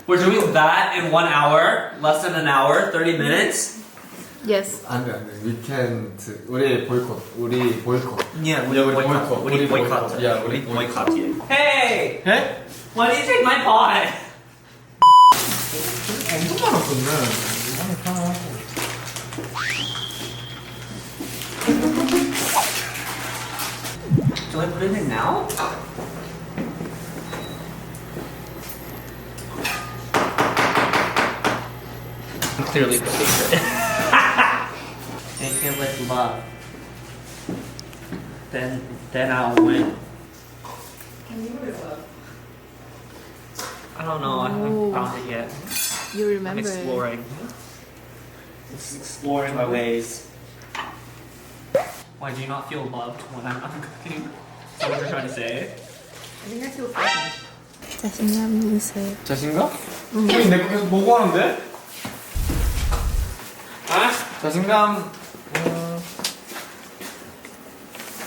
We're doing that in 1 hour, less than an hour, 30 minutes. Yes. 안돼 we can't. 우리 보이콧. Yeah, 우리 보이콧. 우리 boycott. 야 우리 우리 boycott. Hey! 해? Why do you take my pot? 엄청 많았었네. 이번에 편하고. Do I put it in now? I'm clearly the favorite. Take it with love. Then I'll win. I don't know. I haven't found it yet. You I'm remember? exploring. Just exploring my ways. Why do you not feel loved when I'm cooking? Is that what you're trying to say? I think I feel threatened. 자신감이 있어요. 자신감? 형이 내 거 계속 보고 하는데? 아? 자신감.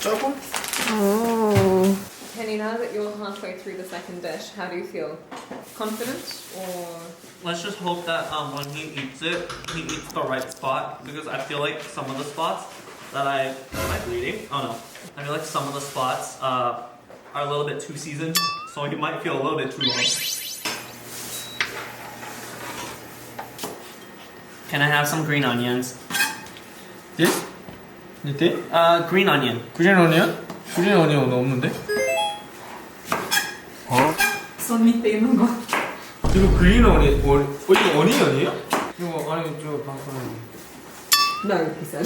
조금? Oh. Penny, now that you're halfway through the second dish, how do you feel? Confident or? Let's just hope that when he eats it, he eats the right spot, because I feel like some of the spots that am I bleeding? Oh no. I feel like some of the spots are a little bit too seasoned, so he might feel a little bit too long. Can I have some green onions? This? 이때? Green onion. 그린 어니언? 그린 어니언 없는데? 손 밑에 있는 거. 이거 그린 어니언? 이거 어니언이에요? 이거 아니 저 방금. No, he said.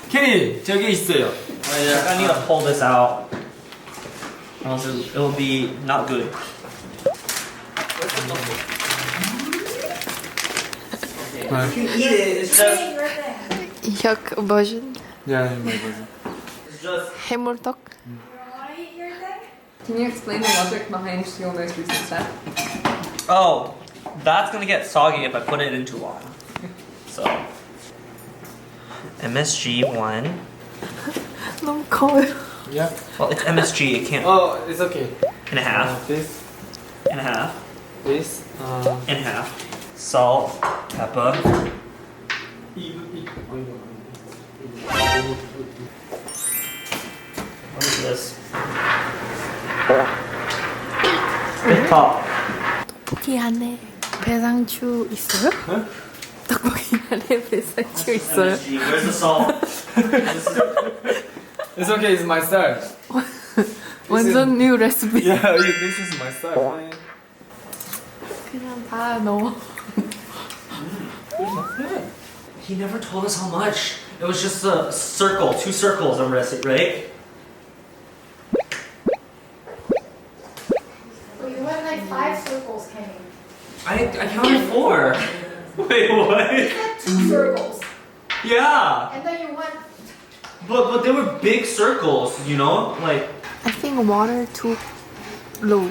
캐리 저기 있어요. I need to pull this out, or else it'll be not good. Okay. Right. You can eat it. It's just. Hyuk version. Yeah, my version. It's just. 해물떡. Can you explain the logic behind your most recent step? Oh, that's gonna get soggy if I put it in too long. So. MSG 1. 너무 커요. Yeah. Well, it's MSG. It can't. Oh, it's okay. And a half. This, And a half. this, And a half. Salt. Pepper. What is this? The top. 떡볶이 안에 배상추 있어요? 응? 떡볶이 안에 배상추 있어요? MSG. Where's the salt? It's okay. It's my style. 완전 new recipe. Yeah, this is my style. 그냥 다 넣어. He never told us how much. It was just a circle, 2 circles of recipe, right? Well, you went like 5 circles, Kenny. I counted 4. Wait, what? You had 2 circles, Yeah, and then you went. but they were big circles, you know, like. I think water too low.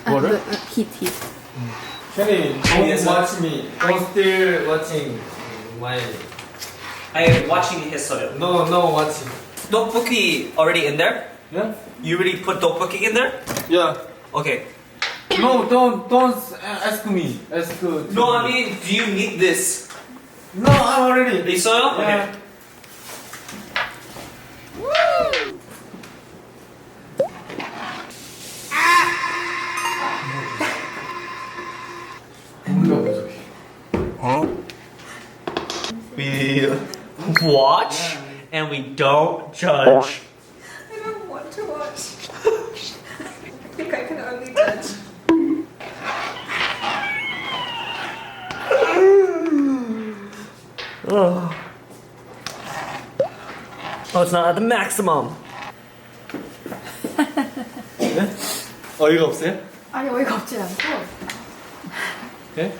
Water? The heat. Kenny, Yes, don't watch me. I'm still watching my. I am watching history. No, watching. Tteokbokki already in there? Yeah. You already put tteokbokki in there? Yeah. Okay. No, don't ask me. Ask. No, I mean, do you need this? No, I'm already. 있어요? Yeah. Okay. We watch and we don't judge. I don't want to watch. I think I can only judge. Oh, it's not at the maximum. 네? 어이가 없어요? 아니 어이가 없지 않고. 네?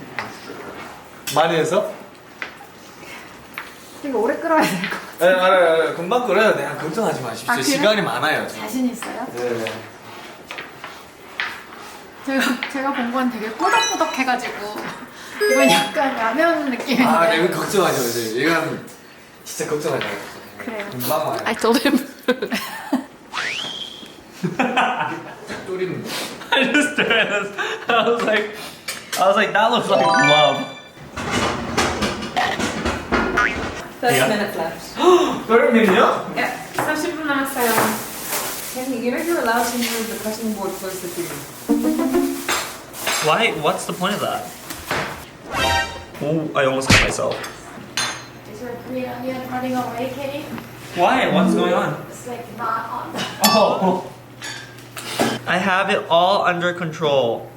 많이 해서? 되게 오래 끓어야 될 것 같아. 네, 알아요. 금방 끓여요. 그냥 걱정하지 마십시오. 아, 그래요? 시간이 많아요. 저. 자신 있어요? 네. 제가 본 건 되게 꾸덕꾸덕해가지고 이건 약간 라면 느낌인데. 아, 이거 걱정하지 마세요. 이건 진짜 걱정하지 마세요. 그래요. 금방 와요. I told him. 졸이는 거. I just did this. I was like, I was like, that looks like love. 30 Yeah. minutes left. 30min요? Yeah, 30분 남았어요. Kenny, you know you're allowed to move the cutting board closer to you. Why? What's the point of that? Oh, I almost cut myself. Is your Korean onion running away, Katie? Why? What's going on? It's like not on. Oh. I have it all under control.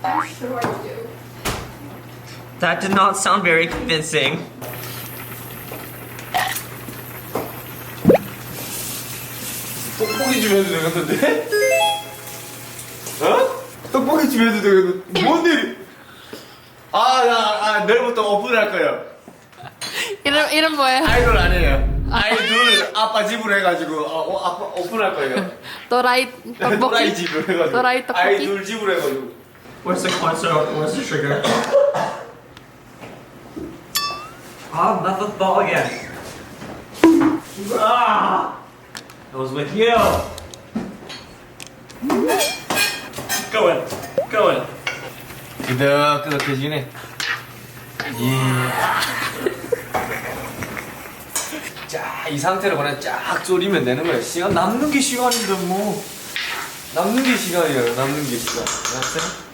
I'm sure you do. That did not sound very convincing. 떡볶이집 해도 되겠는데? 어? 떡볶이집 해도 되겠는데? 뭔 일이? 내일부터 오픈할 거예요. 이름 뭐예요? 아이돌 아니에요. 아이돌 아빠 집으로 해가지고 아빠 오픈할 거예요. 또라이 또라이 떡볶이? 집으로 해가지고. 또라이 떡볶이? 아이돌 집으로 해가지고. Where's the sugar? Ah, not the ball again. Ah, it was with you. Go in. 끄덕끄덕해지네. 자, 이 상태로 그냥 쫙 졸이면 되는 거예요. 시간 남는 게 시간인데 뭐. 남는 게 시간이에요. 남는 게 시간. 알았어요?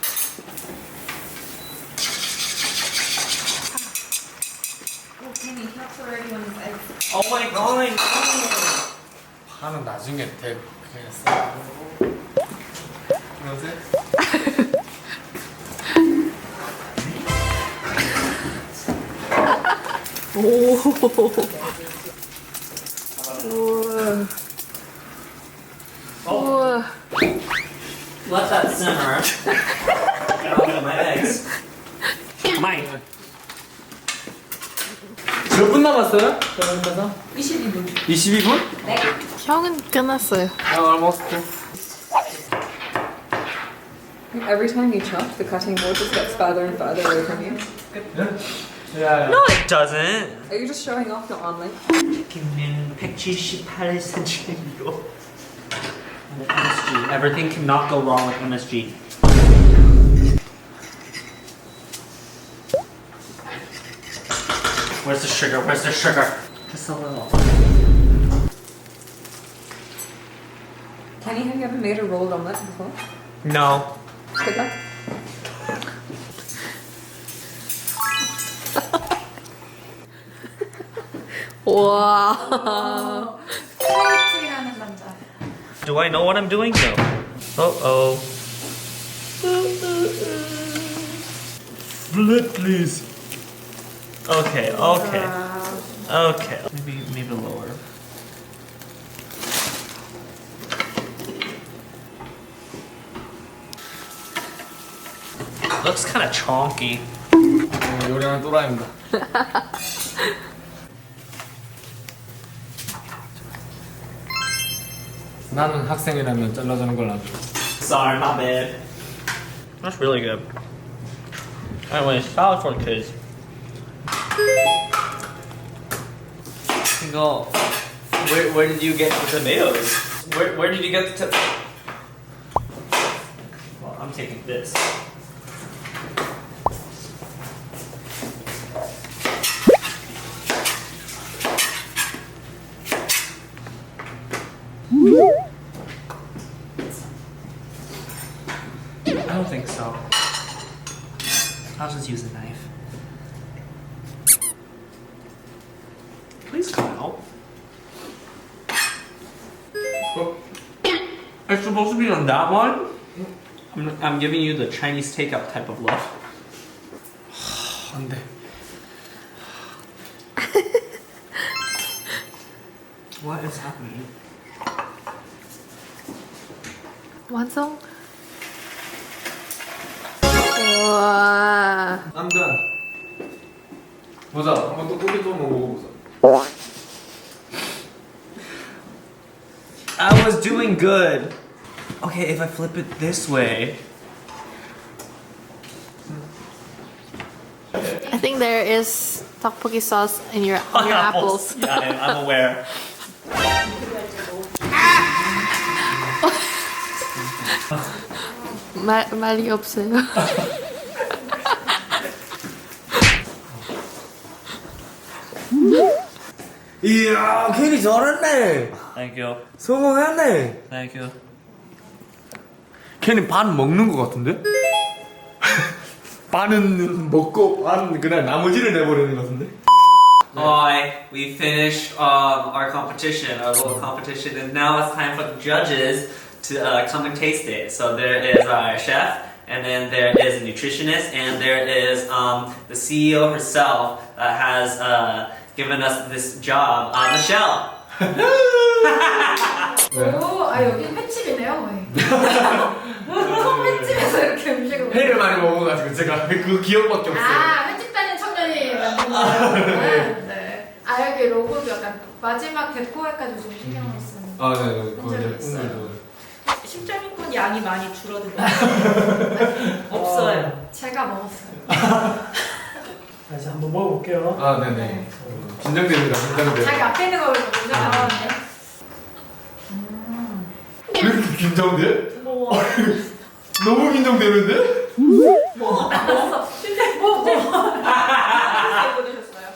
Oh, Kenny, Hyuk's already on his eggs. Oh my god. 파는 나중에 그냥 써. 그러세요? Oh, let that simmer. Get all of my eggs. Mine. 몇 분 남았어요? 저녁에서? 22분. 22분? 네. 형은 끝났어요. almost. Every time you chop, the cutting board just gets farther and farther away from you. 야. No, it doesn't. Are you just showing off not online? 치킨은 178cm로. MSG. Everything cannot go wrong with MSG. Where's the sugar? Where's the sugar? Just a little. Kenny, have you ever made a rolled omelette before? No. Good luck. 와. 스트레이트라는 남자. Do I know what I'm doing? No. Uh-oh. Split, please. Okay. Okay. Maybe lower. Looks kind of chonky. 요리하는 또라이입니다. 나는 학생이라면 잘라주는 걸 놔줘. Sorry, my bad. That's really good. Anyway, salad for kids. 이거 where did you get the tomatoes? Where did you get the Well, I'm taking this. I don't think so. I'll just use a knife. Please come out. 어? It's supposed to be on that one? I'm giving you the Chinese takeout type of love. 안 돼. What is happening? 완성. 와. I'm done. 보자. 한번 또 고기 좀 먹어보자. I was doing good. Okay, if I flip it this way. I think there is tteokbokki sauce in your on your apples. Yeah, I'm aware. 말이 없어요. 이야, 괜히 잘했네. Thank you. 성공했네. Thank you. 걔는 반 먹는 것 같은데? 반은 먹고 반 그냥 나머지를 내버리는 것 같은데? Alright, we finished our competition, our little competition, and now it's time for the judges to come and taste it. So there is our chef, and then there is a nutritionist, and there is the CEO herself that has given us this job, Michelle. 오, 아 여긴 횟집이네요. 횟집에서 이렇게 음식을 회를 많이 먹어가지고 제가 그 기억밖에 없어요. 아, 횟집 다니는 청년이 만든 거예요? 네. 아, 여기 로고도 약간 마지막 데코에까지 좀 신경을 쓰는. 아, 네, 그거 적이 이제 있어요. 심장인권 양이 많이 줄어든 것 같아요. 없어요. 제가 먹었어요. 다시 한번 먹어볼게요. 아, 네네. 긴장됩니다, 긴장돼요. 자기 앞에 있는 걸 먼저 나왔는데. 왜 이렇게 긴장돼? 너무 긴장되는데? 뭐 나왔어. 실제 뭐 보내셨어요?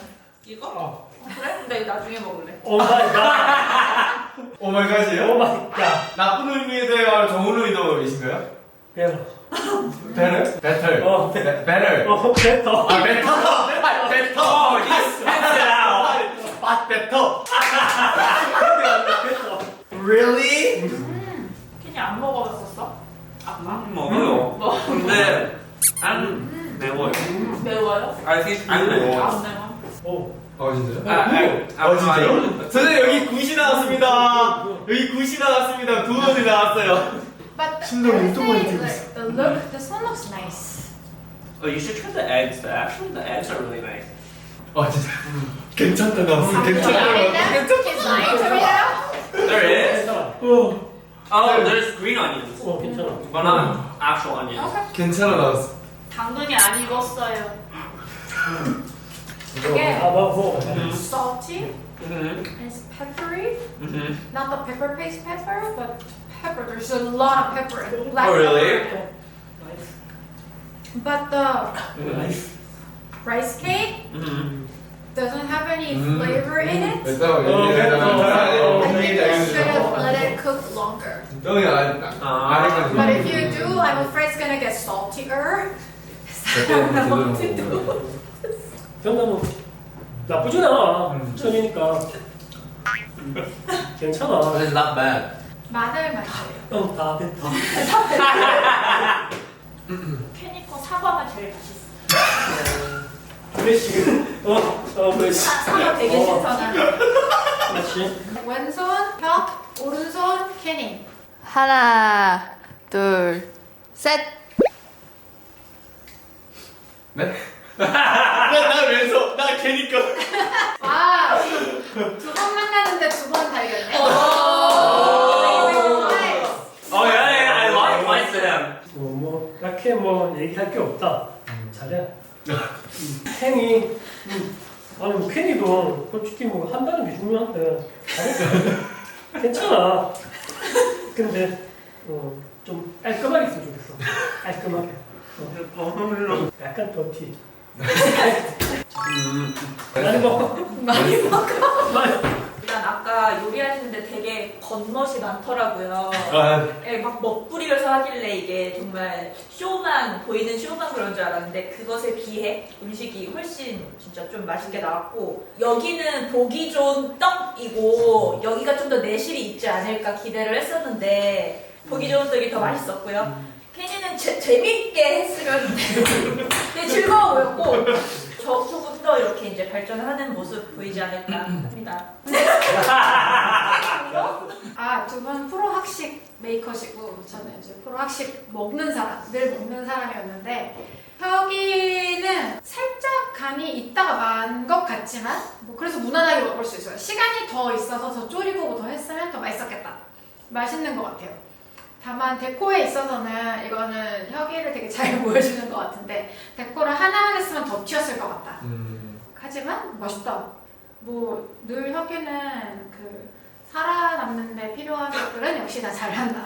이거? 그래? 근데 나중에 먹을래. 오 마이 갓. 오마이갓이에요? 오 마이 갓. 나쁜 의미에서 좋은 의도이신가요? 배워. 배를? 배틀. 배틀. 뱉어. 아, 배터! 배터! Yes, spit it out. 아, 배터! 뱉어. Really? 괜히 안 먹어봤었어? 아까? 먹어요. 근데 안 매워요. 매워요? I think 안 매워. 안 매워. 오. 진짜요? 진짜요? 선생님 여기 굿이 나왔습니다. 여기 굿이 나왔습니다. 두 번이 나왔어요. But 심장이 또 많이 everything, 뛰고 like, the look, the sun looks nice. Oh, you should try the eggs. Actually, the eggs are really nice. 아 진짜 괜찮다 나왔어. 괜찮다 나왔어. It's nice, 저기요? There is. 괜찮아. Oh, there's green onions, 괜찮아. but not actual onions. 괜찮아 나왔어. 당근이 안 익었어요. 이게 아, 먹어. salty, Mhm. it's peppery. Mhm. Not the pepper paste pepper, but pepper. There's a lot of pepper. Black Oh, really? pepper. But the 나이스. rice cake Mhm. doesn't have any flavor in it. 됐다. I think you should have let it cook longer. 형이 아래까지. But if you do, I'm afraid it's gonna get saltier. 정답은 나쁘진 않아. 처음이니까. 괜찮아. It's not bad. 마늘 맛이에요. 다 뱉어. 캐니커 사과가 제일 맛있어. 프레쉬. 프레쉬. 사과 되게 신선한. 그렇지. 왼손 벽, 오른손 캐닝. 하나, 둘, 셋. 네? 나 왼손 나 걔니까. 아, 두 번 만나는데 두 번 달렸네. Oh yeah, I like twice to him. 뭐 딱히 뭐 얘기할 게 없다. 잘해. 캔이 아니 뭐 캔이도 솔직히 뭐 한다는 게 중요한데 잘했어. 괜찮아. 근데 좀 깔끔하게 했으면 좋겠어. 깔끔하게. 약간 더티. 많이 먹어. 많이 먹어. 많이. 일단 아까 요리하시는데 되게 겉멋이 많더라고요. 예, 막 멋부리면서 하길래 이게 정말 쇼만 보이는 쇼만 그런 줄 알았는데 그것에 비해 음식이 훨씬 진짜 좀 맛있게 나왔고 여기는 보기 좋은 떡이고 여기가 좀 더 내실이 있지 않을까 기대를 했었는데 보기 좋은 떡이 더 맛있었고요. 팬이는 재밌게 했으면 되게 즐거워 보였고 조금 더 이렇게 이제 발전하는 모습 보이지 않을까 합니다. 아, 두 분 프로 학식 메이커시고 저는 이제 프로 학식 먹는 사람, 늘 먹는 사람이었는데 혁이는 살짝 간이 있다가 만 것 같지만 뭐 그래서 무난하게 먹을 수 있어요. 시간이 더 있어서 더 졸이고 더 했으면 더 맛있었겠다. 맛있는 것 같아요. 다만 데코에 있어서는 이거는 혁이를 되게 잘 보여주는 것 같은데 데코를 하나만 했으면 더 튀었을 것 같다. 하지만 맛있다. 뭐 늘 혁이는 그 살아남는데 필요한 것들은 역시 다 잘한다.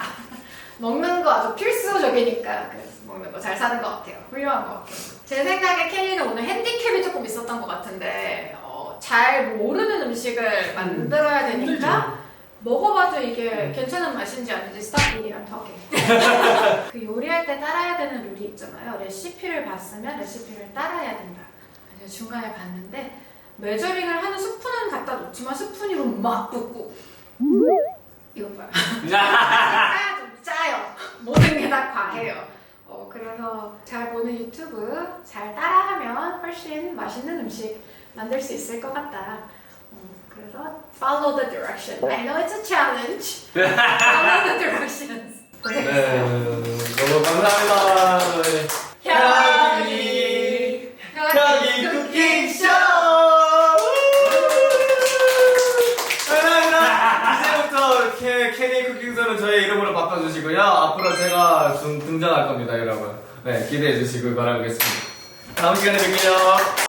먹는 거 아주 필수적이니까 그래서 먹는 거 잘 사는 것 같아요. 훌륭한 것 같아요. 제 생각에 켈리는 오늘 핸디캡이 조금 있었던 것 같은데 잘 모르는 음식을 만들어야 되니까 먹어봐도 이게 괜찮은 맛인지 아닌지 stop eating and talking. 그 요리할 때 따라야 되는 룰이 있잖아요. 레시피를 봤으면 레시피를 따라야 된다. 그래서 중간에 봤는데 메저링을 하는 스푼은 갖다 놓지만 스푼으로 막 붓고 이거 봐요. 짜야 좀 짜요. 모든 게 다 과해요. 그래서 잘 보는 유튜브 잘 따라하면 훨씬 맛있는 음식 만들 수 있을 것 같다. 그래서 follow the direction. I know it's a challenge. Follow the directions. 네, 너무 감사합니다. 혁이 쿠킹쇼! 이제부터 케니 쿠킹쇼는 저의 이름으로 바꿔주시고요. 앞으로 제가 좀 등장할 겁니다, 여러분. 네, 기대해 주시길 바라겠습니다. 다음 시간에 뵐게요.